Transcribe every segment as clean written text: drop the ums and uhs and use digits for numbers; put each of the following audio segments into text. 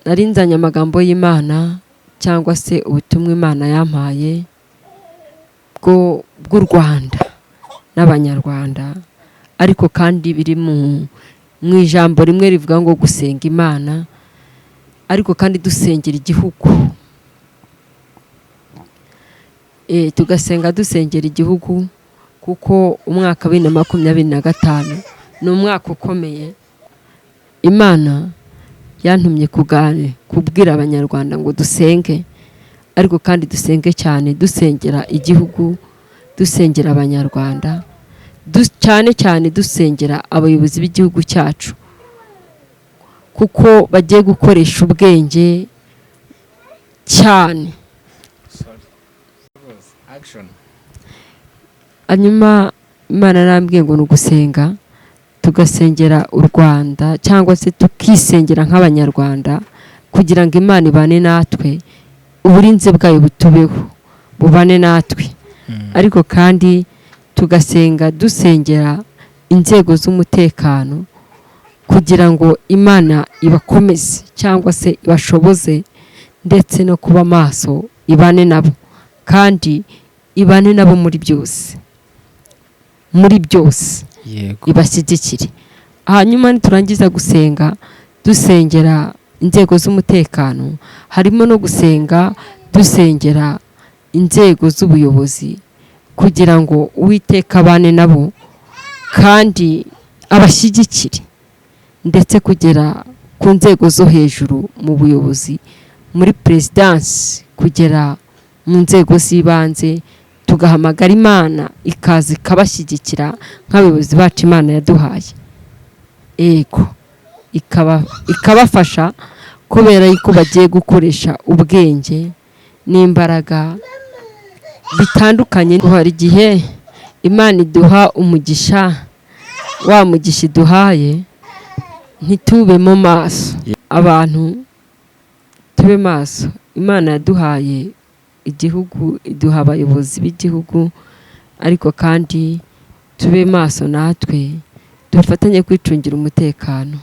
narinzanye amagambo y'Imana cyangwa se ubutumwa Imana yampaye bw'u Rwanda n'abanyarwanda, ariko kandi biri mu ijambo rimwe rivuga ngo gusenga Imana, ariko kandi dusengera igihugu. Tugasenga dusengera igihugu kuko umwaka 2025 ni umwaka ukomeye. Imana yantumye kubwira abanyarwanda ngo dusenge, ariko kandi dusenge cyane dusengera igihugu, dusengera abanyarwanda, cyane dusengera abayobozi b'igihugu cyacu, kuko bagiye gukoresha ubwenge cyane. Hanyuma Imana arambwiye ngo nugusenga, tugasengera u Rwanda cyangwa se tukisengera nk'abanyarwanda kugira ngo Imana ibane natwe, uburinzi bwayo butubeho bubane natwe. Ariko kandi tugasenga dusengera inzego z'umutekano kugira ngo Imana ibakomeze cyangwa se ibashoboze, ndetse no kuba maso ibane nabo, kandi ibane nabo muri byose ibashyigikire. Hanyuma niturangiza gusenga dusengera inzego z'umutekano, harimo no gusenga dusengera inzego z'ubuyobozi kugira ngo Uwiteka abane nabo kandi abashyigikire, ndetse kugera ku nzego zo hejuru mu buyobozi, muri perezidansi, kugera mu nzego z'ibanze. Tugahamagara Imana ikaza ikabashyigikira nk'abayobozi bacu Imana yaduhaye, ikabafasha, kubera yuko bagiye gukoresha ubwenge n'imbaraga bitandukanye. Hari igihe Imana iduha umugisha, wa mugisha iduhaye ntitubemo maso. Abantu tube maso. Imana yaduhaye igihugu, iduha abayobozi b'igihugu, ariko kandi tube maso natwe, dufatanye kwicungira umutekano.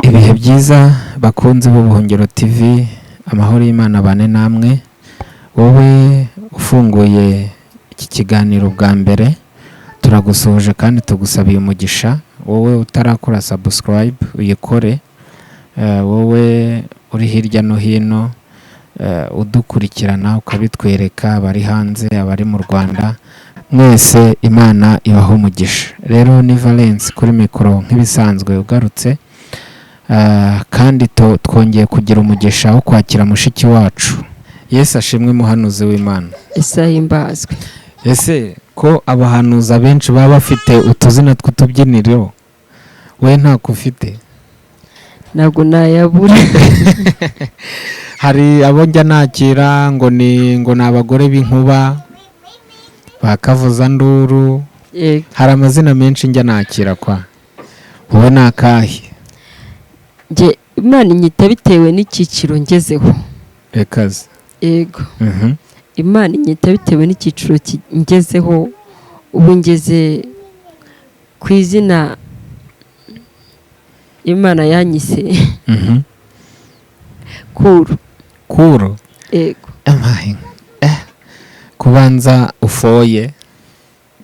Ibihe byiza bakunze b'Ubuhungiro TV, amahoro y'Imana bane namwe. Wowe ufunguye iki kiganiro bwa mbere, turagusoje kandi tugusabiye umugisha. Wowe utarakora subscribe uyikore. Wowe uri hirya no hino udukurikirana ukabitwereka, abari hanze, abari mu Rwanda, mwese Imana ibaho umugisha. Rero ni Valence kuri mikoro nk'ibisanzwe ugarutse, kandi twongeye kugira umugisha wo kwakira mushiki wacu. Yesu ashimwe, muhanuzi w'Imana. Isahimbazwe. Ese ko abahanuza benshi baba bafite utuzina tw'utubyiniro, we ntako ufite? Ntabwo nayabura. Hari abo njya nakira ngo ni abagore b'inkuba, bakavuza nduru. Hari amazina menshi njya nakira kwa. Wowe nakahe? Nge Imana inyita bitewe n'icyiciro ngezeho. Ekaze. Yego. Imana inyita bitewe n'icyiciro ngezeho. Ubu ngeze ku izina Imana yanyise. Kuro. Yego. Kubanza ufoye.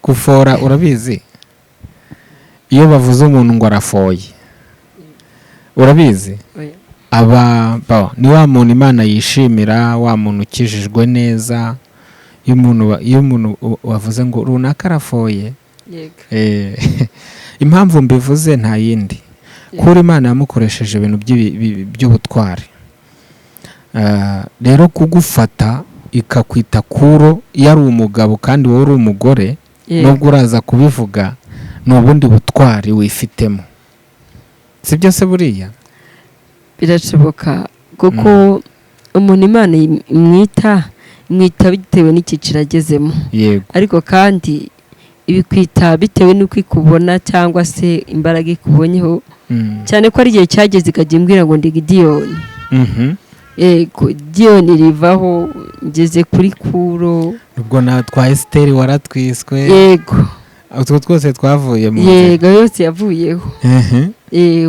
Gufora urabizi? Iyo bavuze umuntu ngo arafoye, urabizi? Ni wa muntu Imana yishimira, wa muntu ukijijwe neza. Iyo umuntu wavuze ngo runaka arafoye, impamvu mbivuze nta yindi, kuri Imana yamukoresheje ibintu by'ubutwari. Rero kugufata ikakwita Kuro yari umugabo kandi wowe uri umugore, nubwo uraza kubivuga, ni ubundi butwari wifitemo. Si byo se buriya? Birashoboka kuko umuntu Imana imwita bitewe n'icyiciro agezemo. Ariko kandi ibikwita bitewe n'uko ikubona cyangwa se imbaraga ikubonyeho, cyane ko ari igihe cyageze ikajya imbwira ngo ndi Gideyoni. Giyoni rivaho ngeze kuri Kuro. ubwo na twa Esiteri waratwiswe. Yego. Utwo twose twavuye mu Yego, yose yavuyeho.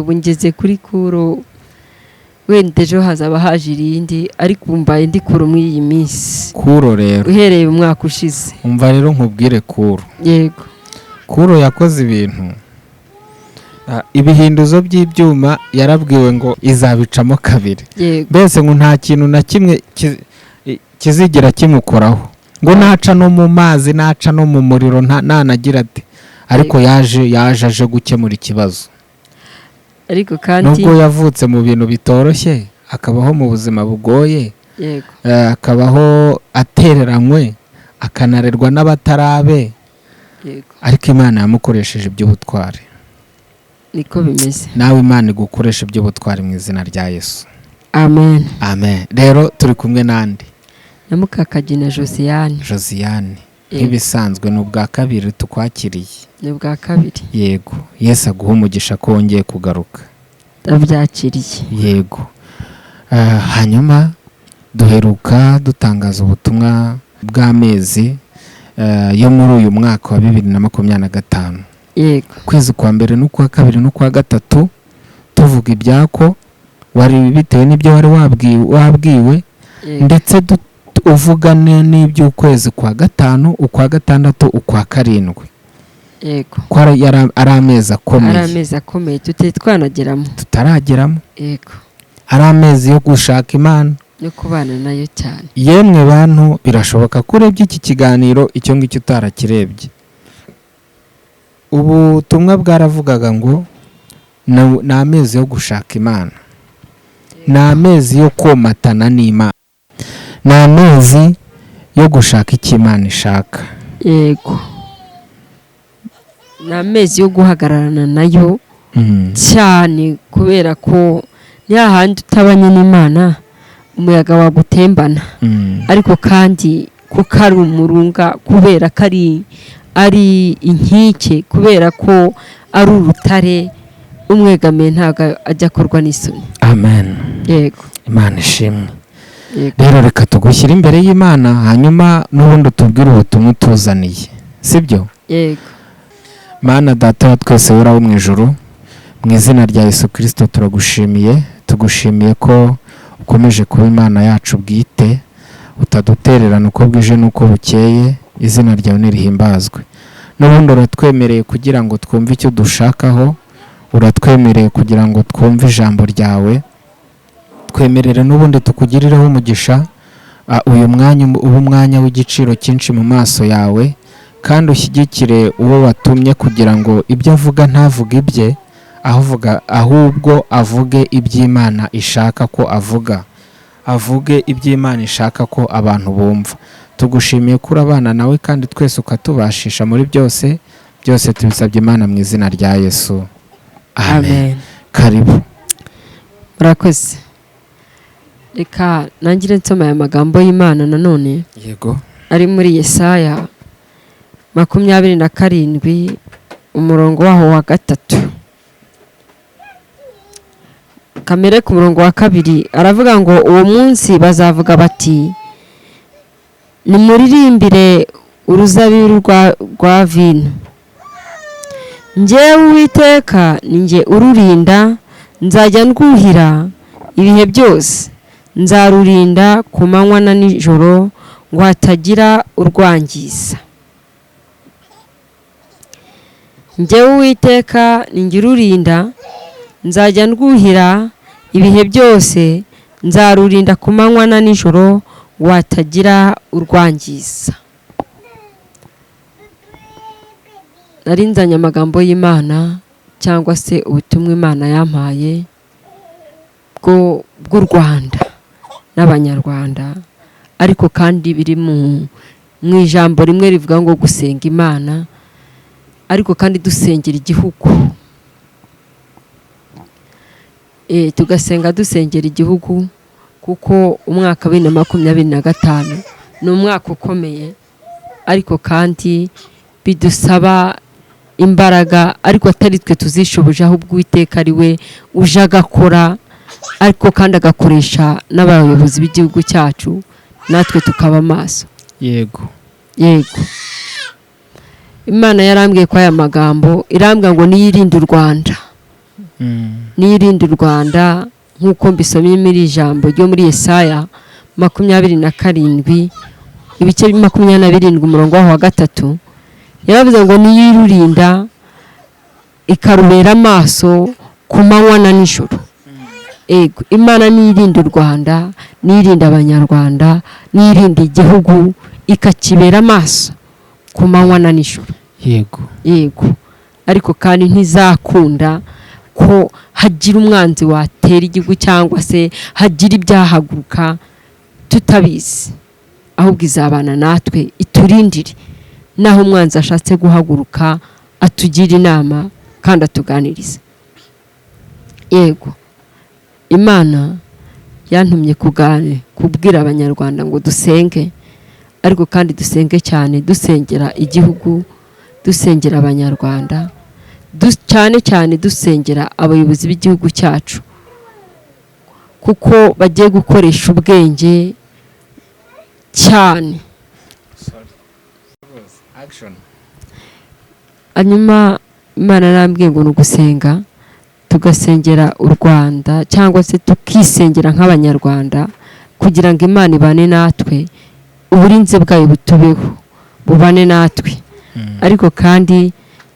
Ubu ngeze kuri Kuro. Wenda ejo hazaba haje irindi, ariko mbaye ndi Kuro muri iyi minsi. Kuro rero Uhereye umwaka ushize. umva rero nkubwire Kuro. Yego. Kuro yakoze ibintu, ibihinduzo by'ibyuma yarabwiwe ngo izabicamo kabiri. Yego. Mbese ngo nta kintu na kimwe kizigira kimukoraho, ngo naca no mu mazi naca no mu muriro ntanagira ati, ariko yaje aje gukemura ikibazo. Ariko kandi nubwo yavutse mu bintu bitoroshye, akabaho mu buzima bugoye, yego, akabaho atereranywe, akanarerwa n'abatarabe, yego, ariko Imana yamukoresheje iby'ubutwari. niko bimeze. Nawe Imana igukoresha iby'ubutwari mu izina rya Yesu. Amen. Amen. Rero turi kumwe nande? Na Mukakagina Josiane. Josiane. Nk'ibisanzwe ni ubwa kabiri tukwakiriye. Ni ubwa kabiri. Yego. Yesu aguha umugisha ko wongeye kugaruka. Ndabyakiriye. Yego. Hanyuma duheruka dutangaza ubutumwa bw'amezi yo muri uyu mwaka wa 2025. Yego. Kwezi kwa mbere n'ukwa kabiri n'ukwa gatatu tuvuga ibyako wari bitewe n'ibyo wari wabwiwe, ndetse uvuga n'iby'ukwezi kwa gatanu, ukwa gatandatu, ukwa karindwi. Yego. Ko ari amezi akomeye. Ari amezi akomeye tutarageramo. Yego. Ari amezi yo gushaka Imana no kubana nayo cyane. Yemwe bantu, birashoboka ko urebye iki kiganiro icyo ngicyo utarakirebye. Ubutumwa bwaravugaga ngo ni amezi yo gushaka Imana, ni amezi yo komatana n'Imana, ni amezi yo gushaka icyo Imana ishaka. Yego. Ni amezi yo guhagararana nayo cyane, kubera ko ni hahandi utabanye n'Imana umuyaga wagutembana. Ariko kandi kuko ari umurunga, kubera ko ari inkike, kubera ko ari urutare, umwegamiye ntabwo ajya akorwa n'isoni. Amen. Yego. Imana ishimwe. Rero reka tugushyire imbere y'Imana, hanyuma n'ubundi tubwire ubutumwa tuzaniye, sibyo? Yego. Mana Data wa twese uri mu ijuru, mu izina rya Yesu Kristo tugushimiye ko ukomeje kuba Imana yacu bwite, utadutererana uko bwije n'uko bukeye. Izina ryawe nirihimbazwe. N'ubundi uratwemereye kugira ngo twumve icyo dushakaho, uratwemereye kugira ngo twumve ijambo ryawe. Twemerere n'ubundi tukugirireho umugisha, uyu mwanya uba umwanya w'igiciro cyinshi mu maso yawe, kandi ushyigikire uwo watumye kugira ngo ibyo avuga ntavuge ibye, ahubwo avuge iby'Imana ishaka ko avuga, avuge iby'Imana ishaka ko abantu bumva. Tugushimiye ko urabana nawe kandi twese ukatubashisha muri byose tubisabye Imana mu izina rya Yesu. Amen. Karibu. Murakoze. Reka nangire nsoma aya magambo y'Imana nanone. Yego. Ari muri Yesaya 27 umurongo waho wa 3. Kamere ku murongo wa 2 aravuga ngo uwo munsi bazavuga bati, nimuririmbire uruzabibu rwa vino. Njyewe Uwiteka ninjye ururinda, nzajya ndwuhira ibihe byose, nzarurinda ku manywa na nijoro ngo hatagira urwangiza. Njyewe Uwiteka ninjye ururinda, nzajya ndwuhira ibihe byose, nzarurinda ku manywa na nijoro ngo hatagira urwangiza. Narinzanye amagambo y'Imana cyangwa se ubutumwa Imana yampaye bw'u Rwanda n'Abanyarwanda, ariko kandi biri mu ijambo rimwe rivuga ngo gusenga Imana, ariko kandi dusengera igihugu. Tugasenga dusengera igihugu, kuko umwaka 2025 ni umwaka ukomeye, ariko kandi bidusaba imbaraga, ariko atari twe tuzishubuje, ahubwo Uwiteka ari we uje agakora ariko kandi agakoresha n'abayobozi b'igihugu cyacu natwe tukaba maso. yego Imana yarambwiye ko aya magambo irambwa ngo niyirinde u Rwanda. Niyirinde u Rwanda nk'uko mbisomye muri ijambo ryo muri Yesaya 27 ibice 27 umurongo wa 3 yaravuze ngo niyirurinda ikarubera amaso ku manywa na nijoro. Imana niyirinde u Rwanda, niyirinde abanyarwanda, niyirinde igihugu ikakibera amaso ku manywa na nijoro. Yego ariko kandi ntizakunda ko hagira umwanzi watera igihugu cyangwa se hagira ibyahaguruka tutabizi, ahubwo izabana natwe iturindire naho umwanzi ashatse guhaguruka atugira inama kandi atuganiriza. Yego Imana yantumye kubwira abanyarwanda ngo dusenge, ariko kandi dusenge cyane, dusengera igihugu, dusengera abanyarwanda, cyane dusengera abayobozi b'igihugu cyacu kuko bagiye gukoresha ubwenge cyane. Hanyuma Imana yarambwiye ngo nugusenga, tugasengera u Rwanda cyangwa se tukisengera nk'abanyarwanda kugira ngo Imana ibane natwe, uburinzi bwayo butubeho bubane natwe. Ariko kandi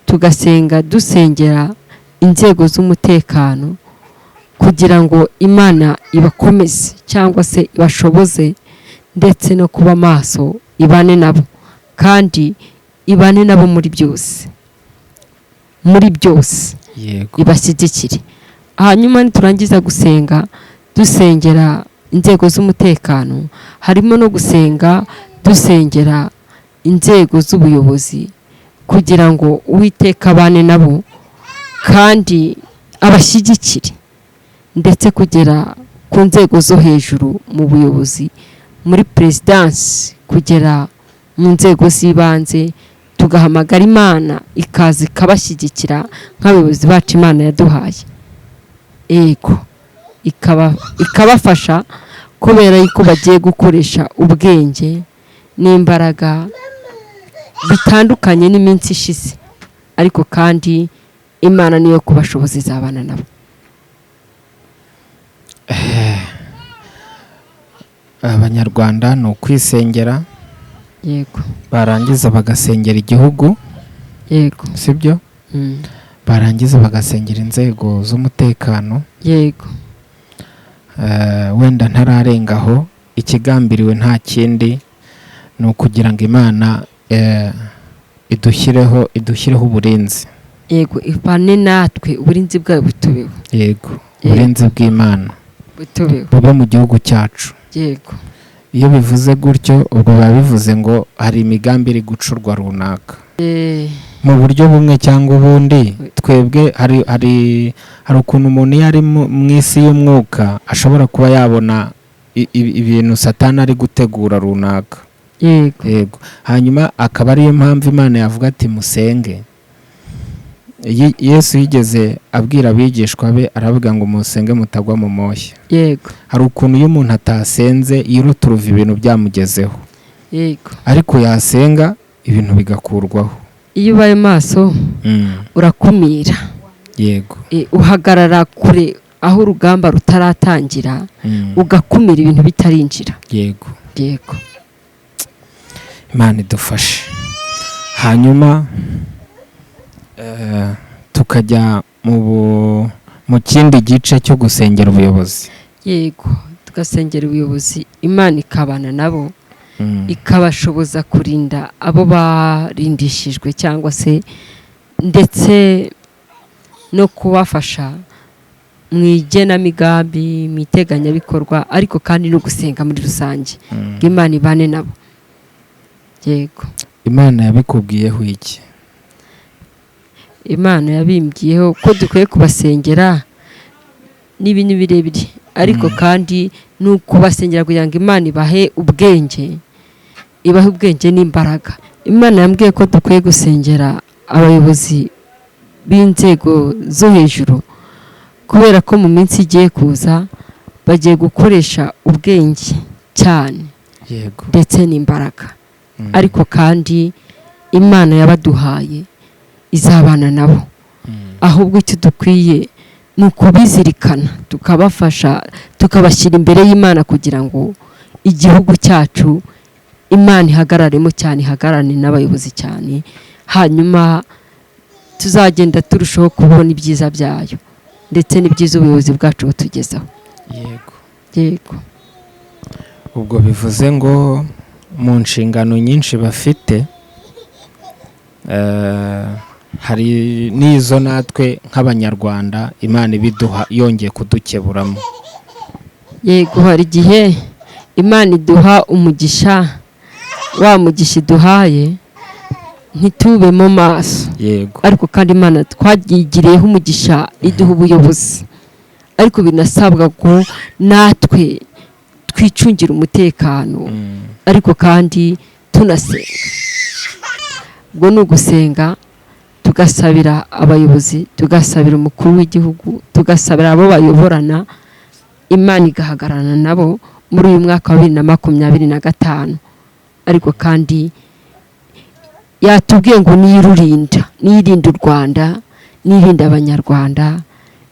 tugasenga dusengera inzego z'umutekano kugira ngo Imana ibakomeze cyangwa se ibashoboze, ndetse no kuba maso ibane nabo kandi ibane nabo muri byose ibashyigikire. Hanyuma niturangiza gusenga dusengera inzego z'umutekano, harimo no gusenga dusengera inzego z'ubuyobozi kugira ngo Uwiteka abane nabo kandi abashyigikire, ndetse kugera ku nzego zo hejuru mu buyobozi, muri perezidansi, kugera mu nzego z'ibanze, tugahamagara Imana ikaza ikabashyigikira nk'abayobozi bacu Imana yaduhaye. Ikabafasha kubera yuko bagiye gukoresha ubwenge n'imbaraga bitandukanye n'iminsi ishize, ariko kandi Imana niyo kubashoboza izabana nabo. Abanyarwanda ni ukwisengera, barangiza bagasengera igihugu, sibyo? Barangiza bagasengera inzego z'umutekano. Wenda ntararengaho, ikigambiriwe nta kindi ni ukugira ngo Imana idushyireho uburinzi. Ipane natwe, uburinzi bwayo butubeho. Uburinzi bw'Imana bube mu gihugu cyacu. Iyo bivuze gutyo, ubwo biba bivuze ngo hari imigambi iri gucurwa runaka mu buryo bumwe cyangwa ubundi. Twebwe hari ukuntu umuntu iyo ari mu isi y'umwuka ashobora kuba yabona ibintu Satani ari gutegura runaka. Hanyuma akaba ariyo mpamvu Imana yavuga ati musenge. Yesu yigeze abwira abigishwa be, aravuga ngo musenge mutagwa mu moshya. Hari ukuntu iyo umuntu atasenze yiruturuva ibintu byamugezeho, ariko yasenga ibintu bigakurwaho. Iyo ubaye maso urakumira. Uhagarara kure aho urugamba rutaratangira, ugakumira ibintu bitarinjira. Imana idufashe. Hanyuma tukajya mu kindi gice cyo gusengera ubuyobozi. Tugasengera ubuyobozi, Imana ikabana nabo, ikabashoboza kurinda abo barindishijwe cyangwa se ndetse no kubafasha mu igenamigambi, mu iteganyabikorwa, ariko kandi no gusenga muri rusange ngo Imana ibane nabo. Imana yabikubwiyeho iki? Imana yabimbwiyeho ko dukwiye kubasengera n'ibintu birebire, ariko kandi nuko basengera kugira ngo Imana ibahe ubwenge, ibahe ubwenge n'imbaraga. Imana yambwiye ko dukwiye gusengera abayobozi b'inzego zo hejuru kubera ko mu minsi igiye kuza bagiye gukoresha ubwenge cyane yego ndetse n'imbaraga, ariko kandi Imana yabaduhaye izabana nabo. Ahubwo icyo dukwiye ni ukubizirikana, tukabafasha, tukabashyira imbere y'Imana kugira ngo igihugu cyacu Imana ihagararemo cyane, ihagararane n'abayobozi cyane, hanyuma tuzagenda turushaho kubona ibyiza byayo ndetse n'ibyiza ubuyobozi bwacu butugezaho. Yego. Ubwo bivuze ngo mu nshingano nyinshi bafite hari n'izo natwe nk'abanyarwanda Imana ibiduha yongeye kudukeburamo. Yego, hari igihe Imana iduha umugisha, wa mugisha iduhaye ntitubemo maso. Yego. Ariko kandi Imana twagiriyeho umugisha iduha ubuyobozi, ariko binasabwa ko natwe twicungira umutekano, ariko kandi tunasenga. Ubwo ni ugusenga, tugasabira abayobozi, tugasabira umukuru w'igihugu, tugasabira abo bayoborana, Imana igahagararana nabo muri uyu mwaka wa 2025. Ariko kandi yatubwiye ngo niyirinde u Rwanda, niyirinde abanyarwanda,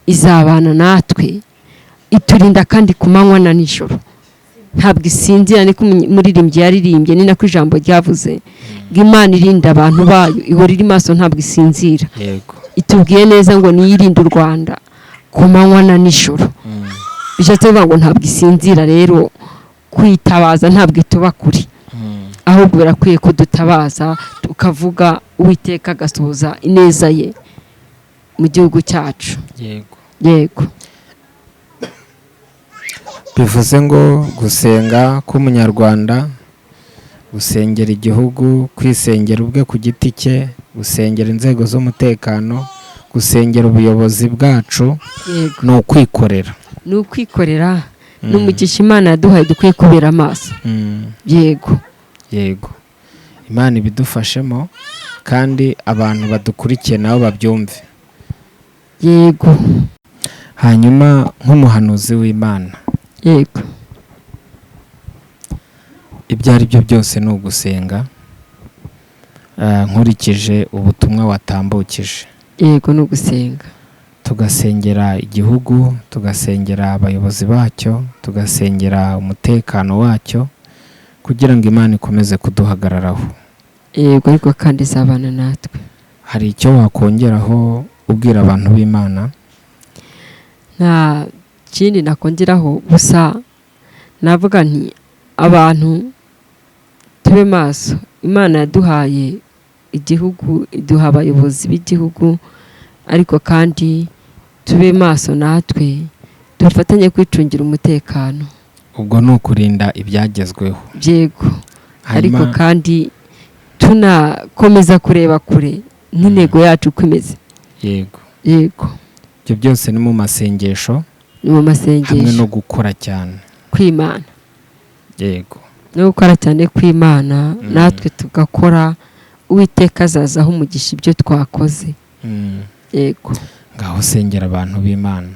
izabana natwe, iturinda kandi ku manywa na nijoro. Ntabwo isinzira, niko umuririmbyi yaririmbye, ni nako ijambo ryavuze ngo Imana irinda abantu bayo, ihora iri maso, ntabwo isinzira. Yego. Itubwiye neza ngo niyirinde u Rwanda ku manywa na nijoro. Bishatse kuvuga ngo ntabwo isinzira, rero kwitabaza ntabwo ituba kuri, ahubwo birakwiye ko dutabaza tukavuga Uwiteka agasohoza ineza ye mu gihugu cyacu. Yego. Bivuze ngo gusenga k'umunyarwanda, gusengera igihugu, kwisengera ubwe ku giti cye, gusengera inzego z'umutekano, gusengera ubuyobozi bwacu, ni ukwikorera. Ni ukwikorera, n'umugisha Imana yaduhaye dukwiye kubera amaso. Yego. Imana ibidufashemo kandi abantu badukurikiye nabo babyumve. Yego. Hanyuma nk'umuhanuzi w'Imana, yego, ibyo ari byo byose ni ugusenga, nkurikije ubutumwa watambukije. Yego, ni ugusenga, tugasengera igihugu, tugasengera abayobozi bacyo, tugasengera umutekano wacyo, kugira ngo Imana ikomeze kuduhagararaho. Yego, ariko kandi izabana natwe. Hari icyo wakongeraho ubwira abantu b'Imana? Nta kindi nakongeraho, gusa navuga nti abantu tube maso. Imana yaduhaye igihugu, iduha abayobozi b'igihugu, ariko kandi tube maso natwe, dufatanye kwicungira umutekano. Ubwo ni ukurinda ibyagezweho. Yego. Ariko kandi tunakomeza kureba kure n'intego yacu uko imeze. Yego. Ibyo byose ni mu masengesho, hamwe no gukora cyane kw'Imana. Yego. No gukora cyane kw'Imana, natwe tugakora, Uwiteka azazaho umugisha ibyo twakoze. Yego. Ngaho sengera abantu b'Imana,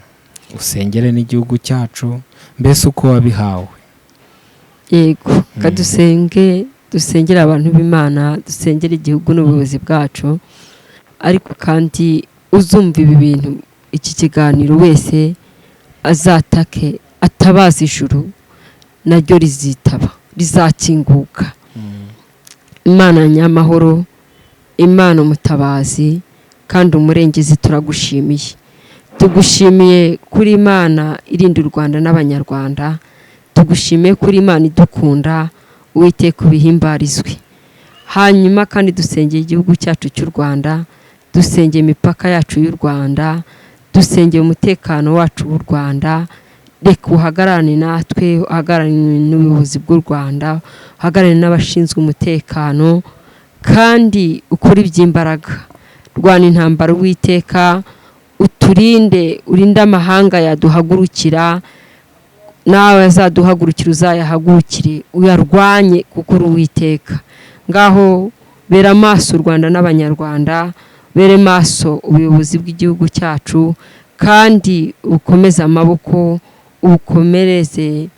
usengere n'igihugu cyacu, mbese uko wabihawe. Yego. Dusengere abantu b'Imana, dusengere igihugu n'ubuyobozi bwacu, ariko kandi uzumva ibi bintu, iki kiganiro wese azatake atabaza ijuru, naryo rizakinguka. Imana nyamahoro, Imana umutabazi kandi umurengezi, turagushimiye. Tugushimiye kuri Imana irinda u Rwanda n'abanyarwanda, tugushimiye kuri Imana idukunda, Uwiteka ubihimbarizwe. Hanyuma kandi dusengeye igihugu cyacu cy'u Rwanda, dusengeye imipaka yacu y'u Rwanda, dusengeye umutekano wacu w'u Rwanda. Reka uhagararane natwe, uhagararane n'ubuyobozi bw'u Rwanda, uhagararane n'abashinzwe umutekano, kandi ukora iby'imbaraga. Rwana intambara Uwiteka, uturinde, urinde amahanga yaduhagurukira, nawe azaduhagurukira uzayahagurukire, uyarwanye kuko uri Uwiteka. Ngaho bera maso u Rwanda n'abanyarwanda, bere maso ubuyobozi bw'igihugu cyacu, kandi ukomeze amaboko, ukomereze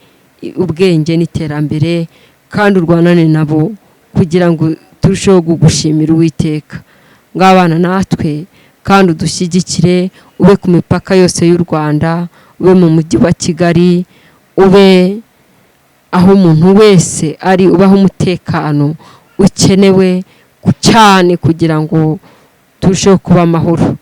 ubwenge n'iterambere, kandi urwanane nabo kugira ngo turusheho gushimira Uwiteka. Ngabana natwe kandi udushyigikire, ube ku mipaka yose y'u Rwanda, ube mu mujyi wa Kigali, ube aho umuntu wese ari, ubaho umutekano ukenewe cyane kugira ngo turusheho kuba amahoro.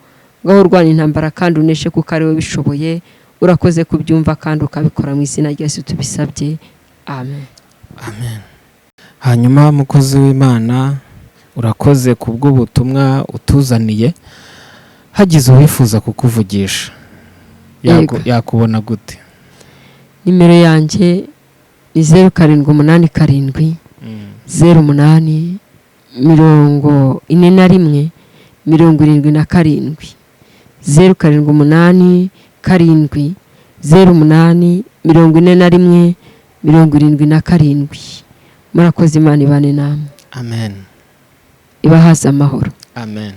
Ngaho urwanya intambara kandi uneshe kuko ari we bishoboye. Urakoze kubyumva kandi ukabikora mu izina rya Yesu tubisabye, amen. Amen. Hanyuma mukozi w'Imana, urakoze kubw'ubutumwa utuzaniye. Hagize uwifuza kukuvugisha yakubona gute? Nimero yanjye ni 0787 08 41 77. 0787 07 08 41 77. Murakoze, Imana ibane namwe. Amen. Ibahaze amahoro. Amen.